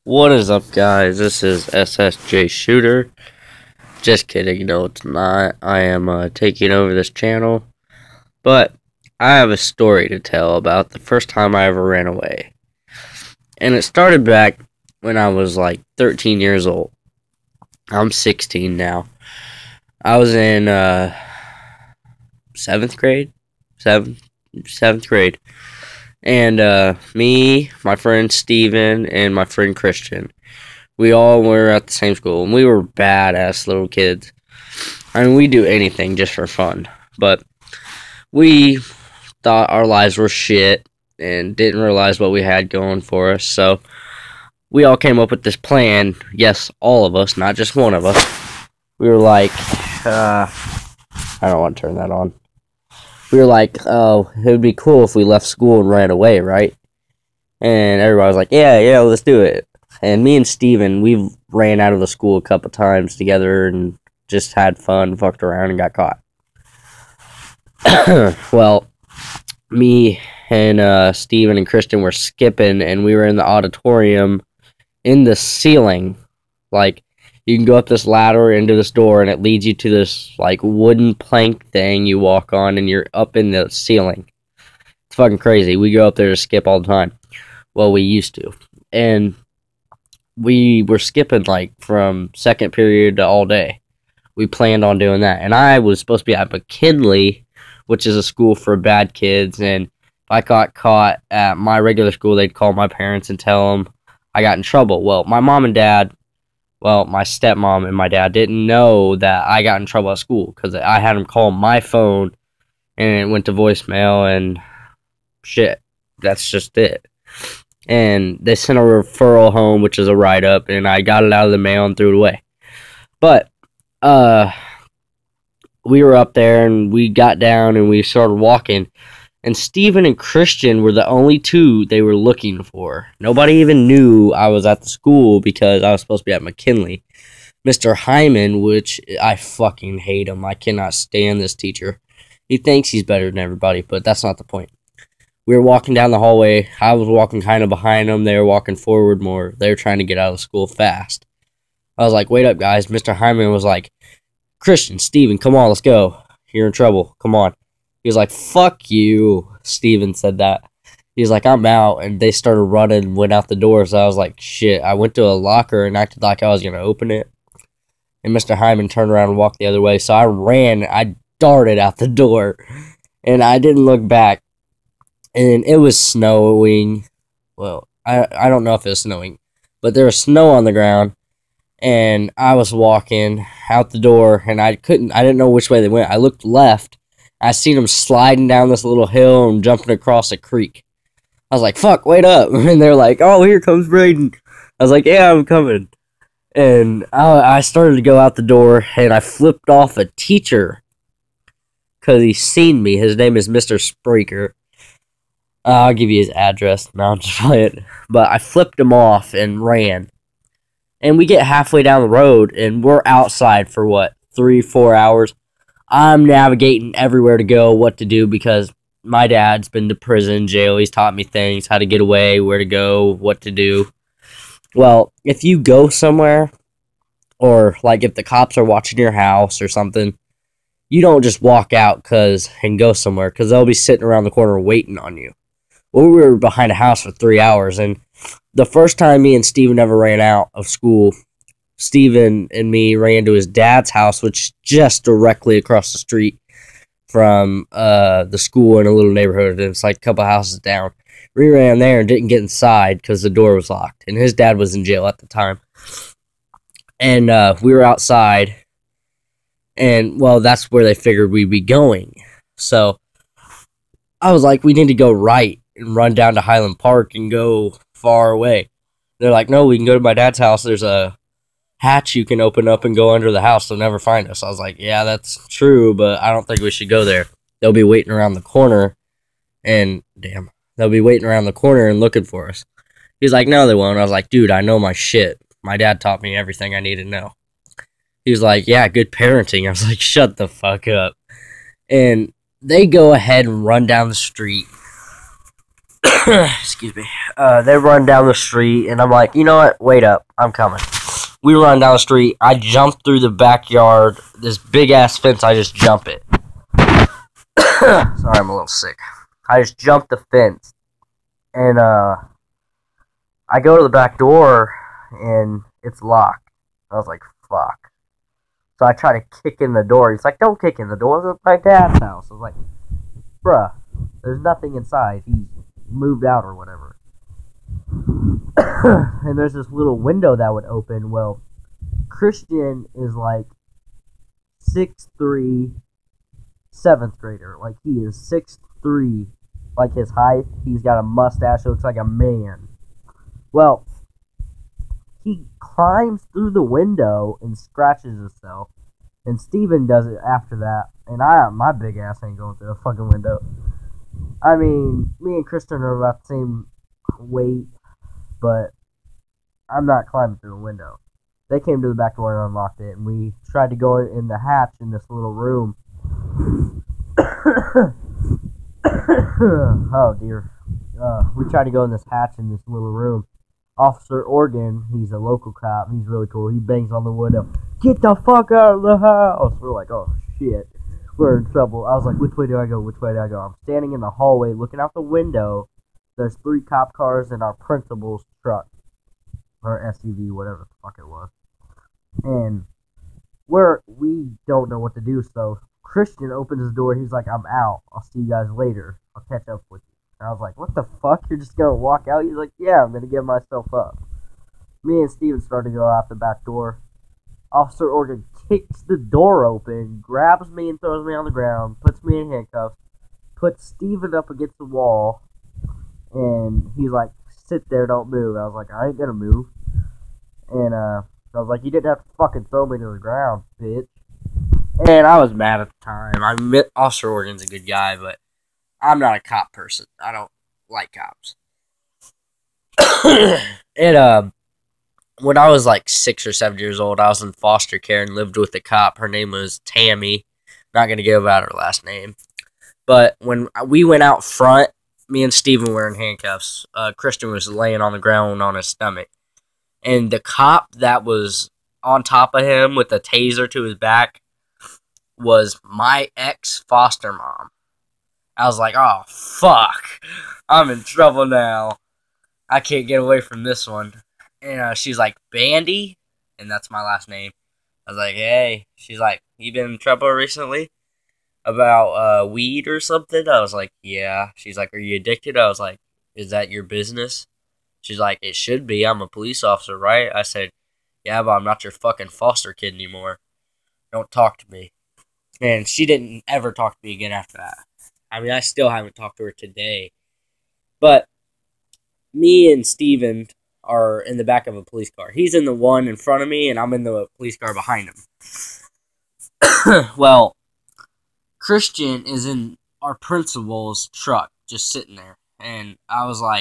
What is up, guys? This is SSJ Shooter. Just kidding, no, it's not. I am taking over this channel, but I have a story to tell about the first time I ever ran away. And it started back when I was like 13 years old. I'm 16 now. I was in 7th grade? 7th grade. And me, my friend Steven, and my friend Christian, we all were at the same school, and we were badass little kids. I mean, we do anything just for fun, but we thought our lives were shit and didn't realize what we had going for us, so we all came up with this plan. Yes, all of us, not just one of us. We were like, I don't want to turn that on. We were like, oh, it would be cool if we left school and ran away, right? And everybody was like, yeah, let's do it. And me and Steven, we ran out of the school a couple times together and just had fun, fucked around, and got caught. Well, me and Steven and Christian were skipping, and we were in the auditorium in the ceiling. Like, you can go up this ladder into this door, and it leads you to this, like, wooden plank thing you walk on, and you're up in the ceiling. It's fucking crazy. We go up there to skip all the time. Well, we used to. And we were skipping, like, from second period to all day. We planned on doing that. And I was supposed to be at McKinley, which is a school for bad kids, and if I got caught at my regular school, they'd call my parents and tell them I got in trouble. Well, my mom and dad... Well, my stepmom and my dad didn't know that I got in trouble at school because I had them call my phone and it went to voicemail and shit. That's just it. And they sent a referral home, which is a write-up, and I got it out of the mail and threw it away. But we were up there and we got down and we started walking. And Steven and Christian were the only two they were looking for. Nobody even knew I was at the school because I was supposed to be at McKinley. Mr. Hyman, which I fucking hate him. I cannot stand this teacher. He thinks he's better than everybody, but that's not the point. We were walking down the hallway. I was walking kind of behind them. They were walking forward more. They were trying to get out of school fast. I was like, wait up, guys. Mr. Hyman was like, Christian, Steven, come on, let's go. You're in trouble. Come on. He was like, fuck you. Steven said that. He was like, I'm out. And they started running and went out the door. So I was like, shit. I went to a locker and acted like I was going to open it. And Mr. Hyman turned around and walked the other way. So I ran. I darted out the door. And I didn't look back. And it was snowing. Well, I don't know if it was snowing. But there was snow on the ground. And I was walking out the door. And I didn't know which way they went. I looked left. I seen them sliding down this little hill and jumping across a creek. I was like, fuck, wait up. And they're like, oh, here comes Braden. I was like, yeah, I'm coming. And I started to go out the door, and I flipped off a teacher because he seen me. His name is Mr. Spraker. I'll give you his address. No, I'm just playing. But I flipped him off and ran. And we get halfway down the road, and we're outside for, 3-4 hours. I'm navigating everywhere to go, what to do, because my dad's been to prison, jail. He's taught me things, how to get away, where to go, what to do. Well, if you go somewhere, or like if the cops are watching your house or something, you don't just walk out and go somewhere, because they'll be sitting around the corner waiting on you. Well, we were behind a house for 3 hours, and the first time me and Steven ever ran out of school, Steven and me ran to his dad's house, which is just directly across the street from the school in a little neighborhood. It's like a couple houses down. We ran there and didn't get inside because the door was locked. And his dad was in jail at the time. And we were outside. And, well, that's where they figured we'd be going. So I was like, we need to go right and run down to Highland Park and go far away. They're like, no, we can go to my dad's house. There's a hatch you can open up and go under the house. They'll never find us. I was like, yeah, that's true, but I don't think we should go there. They'll be waiting around the corner, and they'll be waiting around the corner and looking for us. He's like, no, they won't. I was like, dude, I know my shit. My dad taught me everything I need to know. He was like, yeah, good parenting. I was like, shut the fuck up. And they go ahead and run down the street. Excuse me. They run down the street, and I'm like, you know what? Wait up. I'm coming. We run down the street. I jump through the backyard. This big-ass fence, I just jump it. Sorry, I'm a little sick. I just jump the fence. And, I go to the back door, and it's locked. I was like, fuck. So I try to kick in the door. He's like, don't kick in the door. It's my dad's house. I was like, bruh, there's nothing inside. He moved out or whatever. And there's this little window that would open. Well, Christian is like 6'3", 7th grader. Like, he is 6'3", like his height. He's got a mustache. Looks like a man. Well, he climbs through the window and scratches himself. And Steven does it after that. And my big ass ain't going through the fucking window. I mean, me and Kristen are about the same weight, but I'm not climbing through a window. They came to the back door and unlocked it, and we tried to go in the hatch in this little room. Oh, dear. We tried to go in this hatch in this little room. Officer Organ, he's a local cop. He's really cool. He bangs on the window. Get the fuck out of the house! We're like, oh, shit. We're in trouble. I was like, which way do I go? Which way do I go? I'm standing in the hallway looking out the window. There's 3 cop cars and our principal's truck. Or SUV, whatever the fuck it was. And we don't know what to do, so Christian opens his door. He's like, I'm out. I'll see you guys later. I'll catch up with you. And I was like, what the fuck? You're just gonna walk out? He's like, yeah, I'm gonna give myself up. Me and Steven started to go out the back door. Officer Organ kicks the door open, grabs me and throws me on the ground, puts me in handcuffs, puts Steven up against the wall, and he's like, sit there, don't move. I was like, I ain't gonna move. And I was like, you didn't have to fucking throw me to the ground, bitch. And I was mad at the time. I admit Officer Organ's a good guy, but I'm not a cop person. I don't like cops. And, when I was like 6 or 7 years old, I was in foster care and lived with a cop. Her name was Tammy. Not going to give out her last name. But when we went out front, me and Steven were in handcuffs. Christian was laying on the ground on his stomach. And the cop that was on top of him with a taser to his back was my ex-foster mom. I was like, oh, fuck. I'm in trouble now. I can't get away from this one. And she's like, Bandy? And that's my last name. I was like, hey. She's like, you been in trouble recently? About weed or something? I was like, yeah. She's like, are you addicted? I was like, is that your business? She's like, it should be. I'm a police officer, right? I said, yeah, but I'm not your fucking foster kid anymore. Don't talk to me. And she didn't ever talk to me again after that. I mean, I still haven't talked to her today. But me and Steven are in the back of a police car. He's in the one in front of me, and I'm in the police car behind him. Well, Christian is in our principal's truck, just sitting there. And I was like,